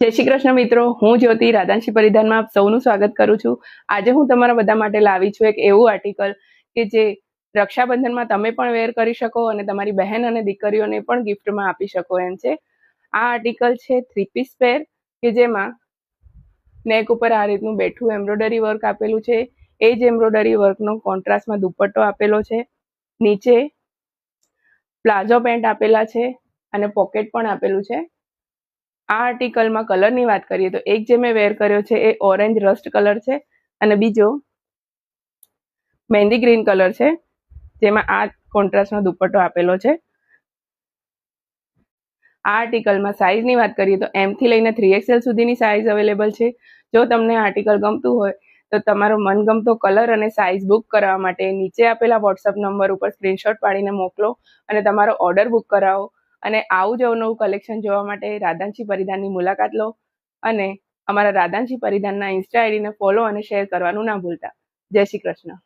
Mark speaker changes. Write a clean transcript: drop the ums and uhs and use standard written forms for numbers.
Speaker 1: જય શ્રી કૃષ્ણ મિત્રો, હું જ્યોતિ રાધાંશી પરિધાનમાં આપ સૌનું સ્વાગત કરું છું। આજે હું તમારા બધા માટે લાવી છું એક એવું આર્ટિકલ કે જે રક્ષાબંધનમાં તમે પણ વેર કરી શકો અને તમારી બહેન અને દીકરીઓને પણ ગિફ્ટમાં આપી શકો એમ છે। આ આર્ટિકલ છે 3 પીસ પેર કે જેમાં નેક ઉપર આ રીતનું બેઠું એમ્બ્રોઇડરી વર્ક આપેલું છે। એ જ એમ્બ્રોઇડરી વર્કનો કોન્ટ્રાસ્ટમાં દુપટ્ટો આપેલો છે। નીચે પ્લાઝો પેન્ટ આપેલા છે અને પોકેટ પણ આપેલું છે। આ આર્ટિકલમાં કલરની વાત કરીએ તો એક જે મેં વેર કર્યો છે એ ઓરેન્જ રસ્ટ કલર છે અને બીજો મહેંદી ગ્રીન કલર છે, જેમાં આ કોન્ટ્રાસ્ટનો દુપટ્ટો આપેલો છે। આ આર્ટિકલમાં સાઇઝની વાત કરીએ તો M થી લઈને 3XL સુધીની સાઇઝ અવેલેબલ છે। જો તમને આર્ટિકલ ગમતું હોય તો તમારો મનગમતો કલર અને સાઇઝ બુક કરવા માટે નીચે આપેલા વોટ્સઅપ નંબર ઉપર સ્ક્રીનશોટ પાડીને મોકલો અને તમારો ઓર્ડર બુક કરાવો। અને આવું જ અવનવું કલેક્શન જોવા માટે રાધાંશી પરિધાનની મુલાકાત લો અને અમારા રાધાંશી પરિધાનના ઇન્સ્ટા આઈડીને ફોલો અને શેર કરવાનું ના ભૂલતા। જય શ્રી કૃષ્ણ।